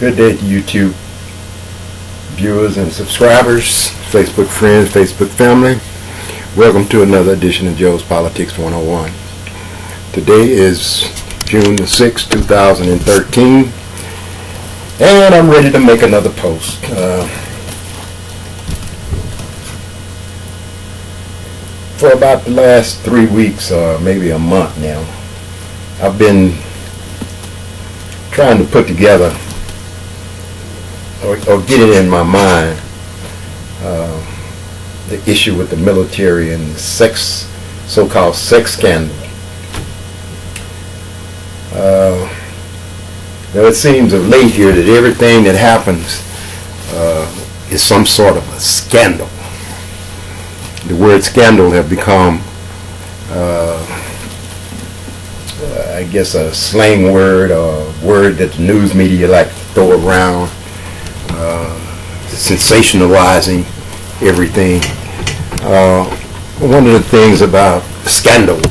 Good day to YouTube viewers and subscribers, Facebook friends, Facebook family. Welcome to another edition of Joe's Politics 101. Today is June the 6th, 2013, and I'm ready to make another post. For about the last 3 weeks, or maybe a month now, I've been trying to put together or get it in my mind the issue with the military and the so-called sex scandal. Now it seems of late here that everything that happens is some sort of a scandal. The word scandal have become I guess a slang word, or a word that the news media like to throw around, sensationalizing everything. One of the things about scandals,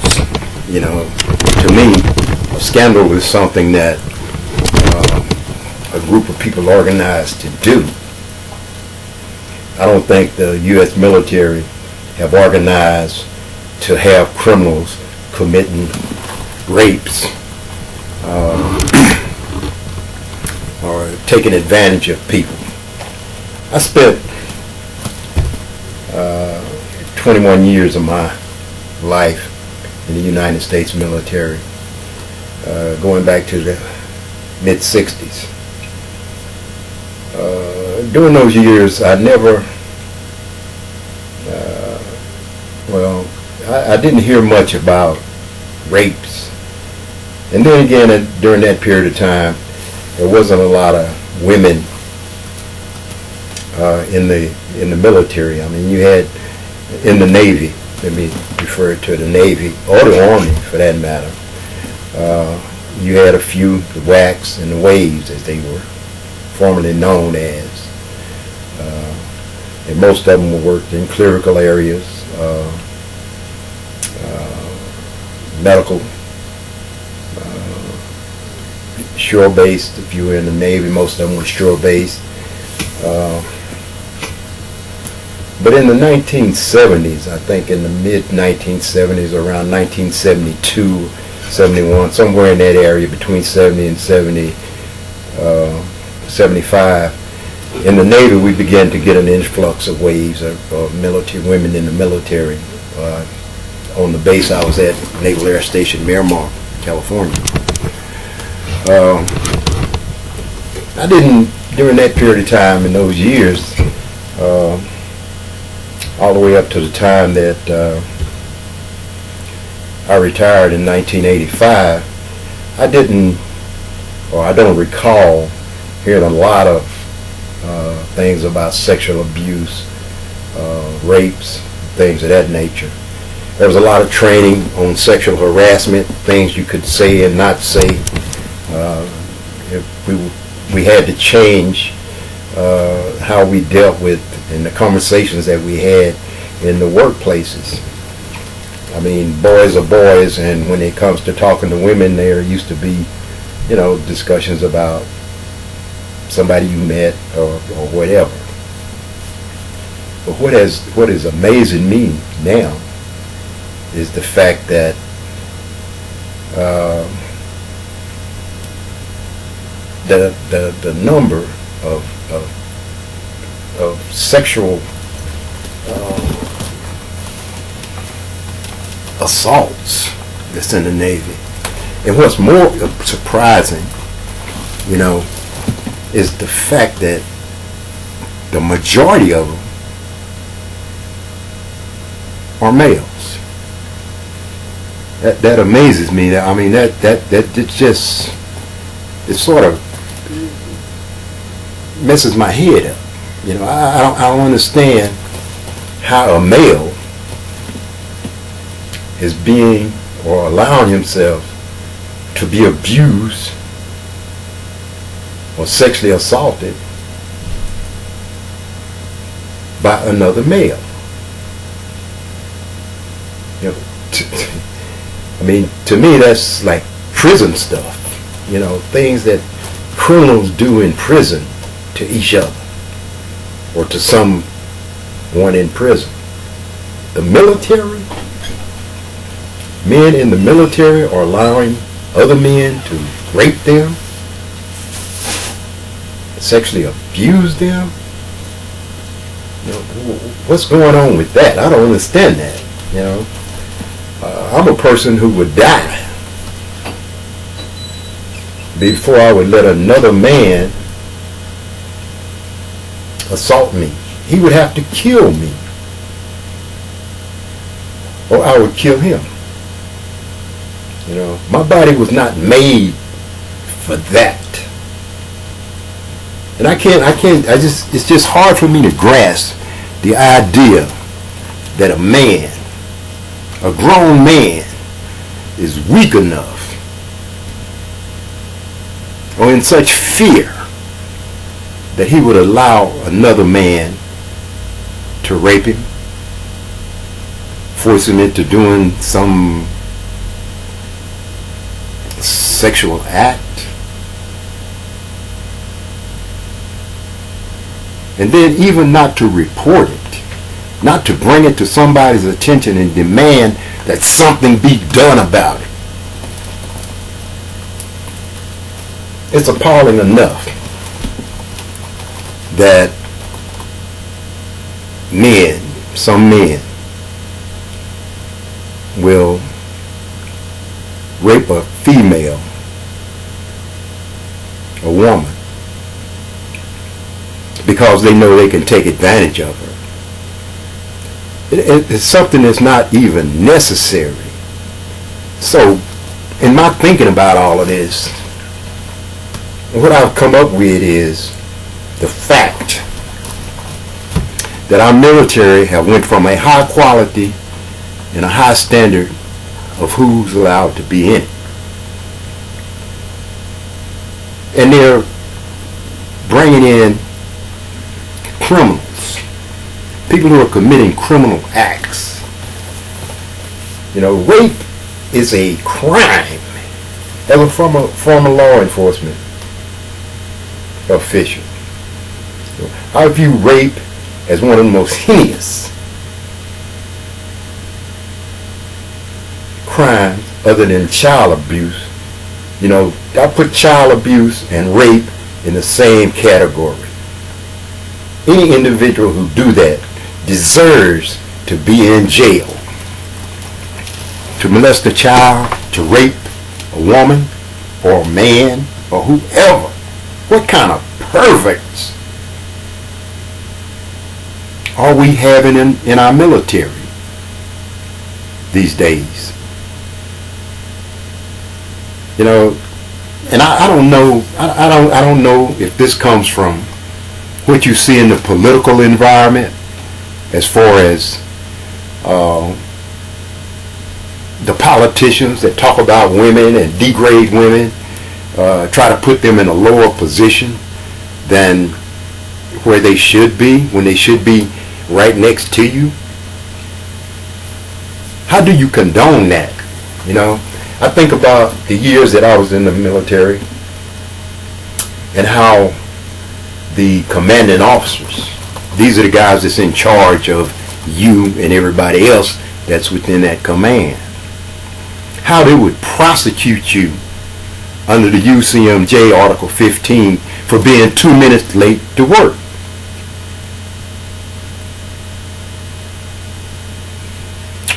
to me, a scandal is something that a group of people organized to do. I don't think the U.S.Military have organized to have criminals committing rapes or taking advantage of people. I spent 21 years of my life in the United States military, going back to the mid-60s. During those years, I never, I didn't hear much about rapes. And then again, during that period of time, there wasn't a lot of women in the military. I mean, you had in the Navy, let me refer to the Navy, or the Army for that matter, you had a few, the WACs and the WAVES as they were formerly known as. And most of them worked in clerical areas, medical, shore-based. If you were in the Navy, most of them were shore-based. But in the 1970s, I think in the mid-1970s, around 1972, 71, somewhere in that area between 70 and 75, in the Navy we began to get an influx of waves of military women in the military. On the base I was at, Naval Air Station Miramar, California. I didn't, during that period of time in those years, all the way up to the time that I retired in 1985, I don't recall hearing a lot of things about sexual abuse, rapes, things of that nature. There was a lot of training on sexual harassment, things you could say and not say. We had to change how we dealt with in the conversations that we had in the workplaces. I mean, boys are boys, and when it comes to talking to women, there used to be, discussions about somebody you met or whatever. But what is amazing me now is the fact that the number of sexual assaults that's in the Navy. And what's more surprising, is the fact that the majority of them are males. That amazes me. I mean, that just, it sort of messes my head up. I don't understand how a male is being or allowing himself to be abused or sexually assaulted by another male. I mean, to me, that's like prison stuff. Things that criminals do in prison to each other or to someone in prison. The military, men in the military are allowing other men to rape them, sexually abuse them. You know, what's going on with that? I don't understand that. You know, I'm a person who would die before I would let another man assault me. He would have to kill me, or I would kill him. You know, my body was not made for that. And it's just hard for me to grasp the idea that a man, a grown man, is weak enough or in such fear that he would allow another man to rape him, force him into doing some sexual act, and then even not to report it, not to bring it to somebody's attention and demand that something be done about it. It's appalling enough that some men will rape a female, a woman, because they know they can take advantage of her. It's something that's not even necessary. So, in my thinking about all of this, what I've come up with is the fact that our military have went from a high quality and a high standard of who's allowed to be in it. And they're bringing in criminals, people who are committing criminal acts. You know, rape is a crime. As a former law enforcement official, I view rape as one of the most heinous crimes other than child abuse. You know, I put child abuse and rape in the same category. Any individual who do that deserves to be in jail. To molest a child, to rape a woman or a man or whoever. What kind of perverts are we having in our military these days? You know, and I don't know. I don't know if this comes from what you see in the political environment, as far as the politicians that talk about women and degrade women, try to put them in a lower position than where they should be, when they should be right next to you. How do you condone that? You know, I think about the years that I was in the military and how the commanding officers, these are the guys that's in charge of you and everybody else that's within that command, how they would prosecute you under the UCMJ Article 15 for being 2 minutes late to work.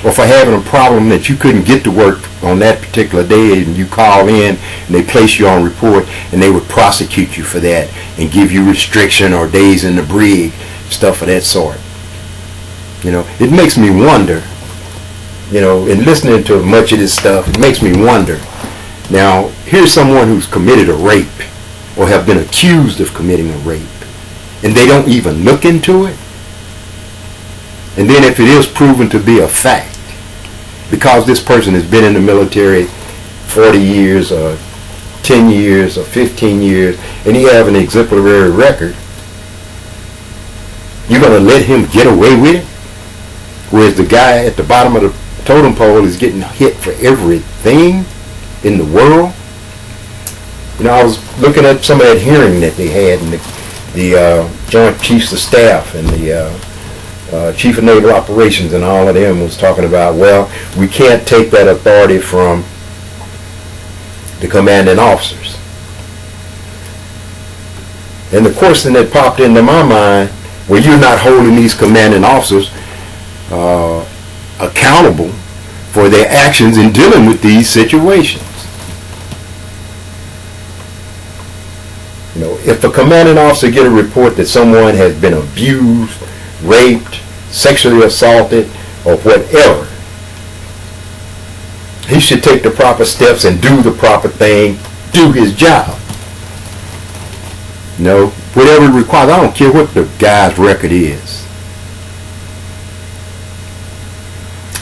Or for having a problem that you couldn't get to work on that particular day, and you call in and they place you on report, and they would prosecute you for that and give you restriction or days in the brig, stuff of that sort. You know, it makes me wonder, you know, in listening to much of this stuff, it makes me wonder. Now, here's someone who's committed a rape or have been accused of committing a rape, and they don't even look into it. And then if it is proven to be a fact, because this person has been in the military 40 years or 10 years or 15 years, and he have an exemplary record, you're going to let him get away with it? Whereas the guy at the bottom of the totem pole is getting hit for everything in the world? You know, I was looking at some of that hearing that they had in the Joint Chiefs of Staff and the Chief of Naval Operations, and all of them was talking about, well, we can't take that authority from the commanding officers. And the question that popped into my mind, well, you're not holding these commanding officers accountable for their actions in dealing with these situations. You know, if a commanding officer get a report that someone has been abused, raped, sexually assaulted, or whatever, he should take the proper steps and do the proper thing, do his job. You know, whatever it requires. I don't care what the guy's record is.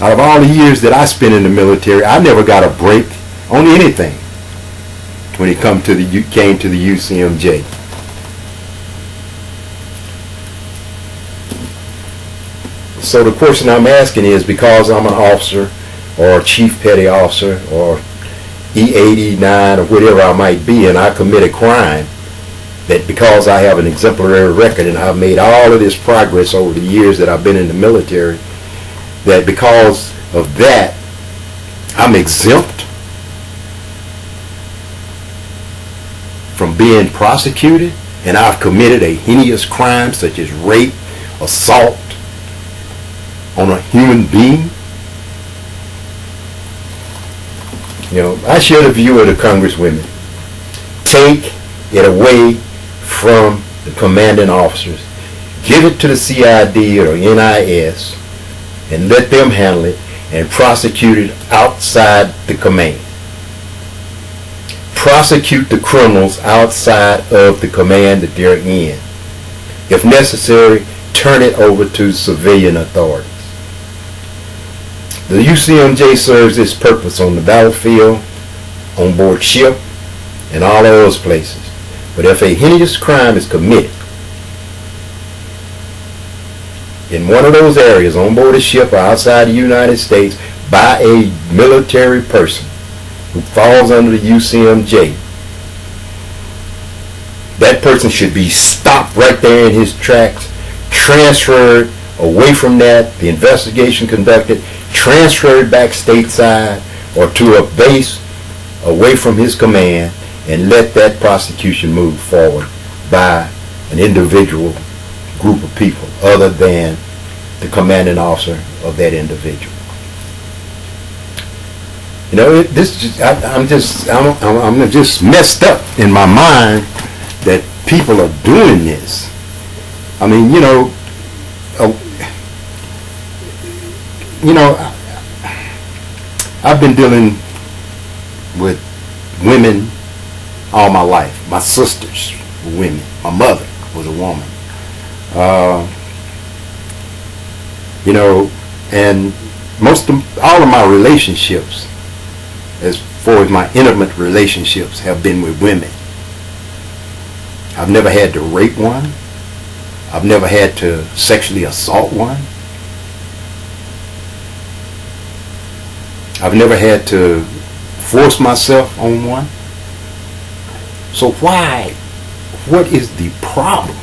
Out of all the years that I spent in the military, I never got a break on anything when it came to the UCMJ. So the question I'm asking is, because I'm an officer or a chief petty officer or E89 or whatever I might be, and I commit a crime, that because I have an exemplary record and I've made all of this progress over the years that I've been in the military, that because of that I'm exempt from being prosecuted, and I've committed a heinous crime such as rape, assault on a human being. You know, I share the view of the congresswomen. Take it away from the commanding officers. Give it to the CID or NIS and let them handle it and prosecute it outside the command. Prosecute the criminals outside of the command that they're in. If necessary, turn it over to civilian authorities. The UCMJ serves its purpose on the battlefield, on board ship, and all those places. But if a heinous crime is committed in one of those areas, on board a ship or outside the United States, by a military person who falls under the UCMJ, that person should be stopped right there in his tracks, transferred away from that, the investigation conducted, transferred back stateside or to a base away from his command, and let that prosecution move forward by an individual group of people other than the commanding officer of that individual. You know, I'm just messed up in my mind that people are doing this. I mean, I've been dealing with women all my life. My sisters were women. My mother was a woman. And all of my relationships, as far as my intimate relationships, have been with women. I've never had to rape one. I've never had to sexually assault one. I've never had to force myself on one. So why? What is the problem?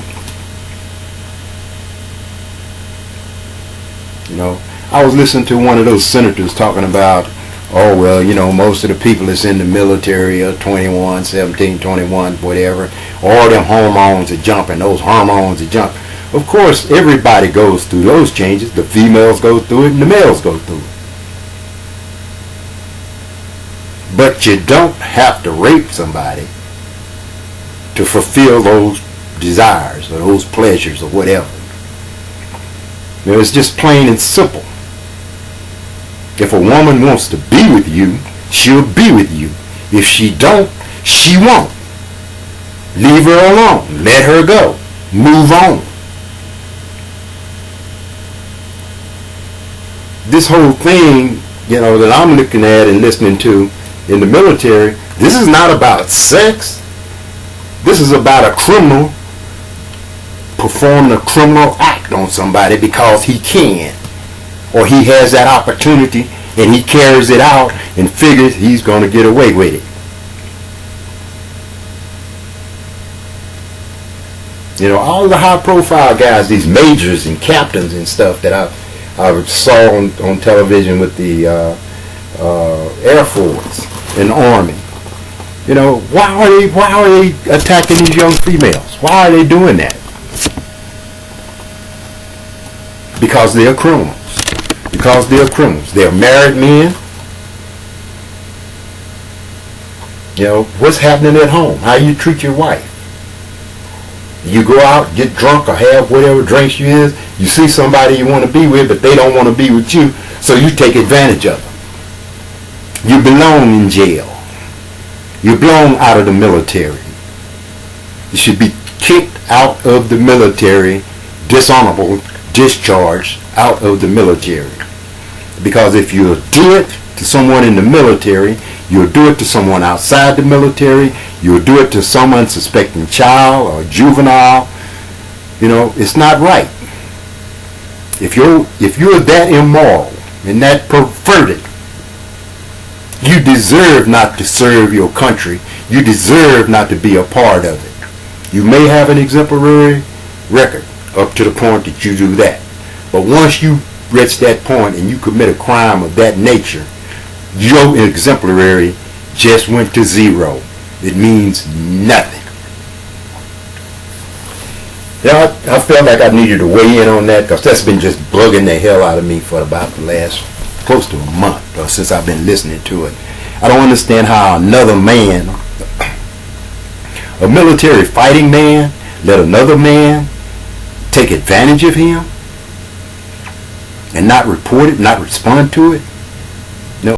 I was listening to one of those senators talking about, oh, well, most of the people that's in the military are 21, 17, 21, whatever. All them hormones are jumping. Those hormones are jumping. Of course, everybody goes through those changes. The females go through it and the males go through it. But you don't have to rape somebody to fulfill those desires or those pleasures or whatever. It's just plain and simple. If a woman wants to be with you, she'll be with you. If she don't, she won't. Leave her alone. Let her go. Move on. This whole thing, that I'm looking at and listening to in the military, this is not about sex. This is about a criminal performing a criminal act on somebody because he can, or he has that opportunity and he carries it out and figures he's going to get away with it. You know, all the high-profile guys, these majors and captains and stuff that I saw on television with the Air Force and Army. You know, why are they attacking these young females? Why are they doing that? Because they are criminals. Because they are criminals. They are married men. You know, what's happening at home? How you treat your wife? You go out, get drunk, or have whatever drinks you is. You see somebody you want to be with, but they don't want to be with you, so you take advantage of them. You belong in jail. You belong out of the military. You should be kicked out of the military, dishonorable, discharged out of the military. Because if you do it to someone in the military, you'll do it to someone outside the military, you'll do it to some unsuspecting child or juvenile. You know, it's not right. If you're that immoral and that perverted, you deserve not to serve your country. You deserve not to be a part of it. You may have an exemplary record up to the point that you do that. But once you reach that point and you commit a crime of that nature, your exemplary just went to zero. It means nothing. Yeah, I felt like I needed to weigh in on that because that's been just bugging the hell out of me for about the last close to a month or since I've been listening to it. I don't understand how another man, a military fighting man, let another man take advantage of him and not report it, not respond to it.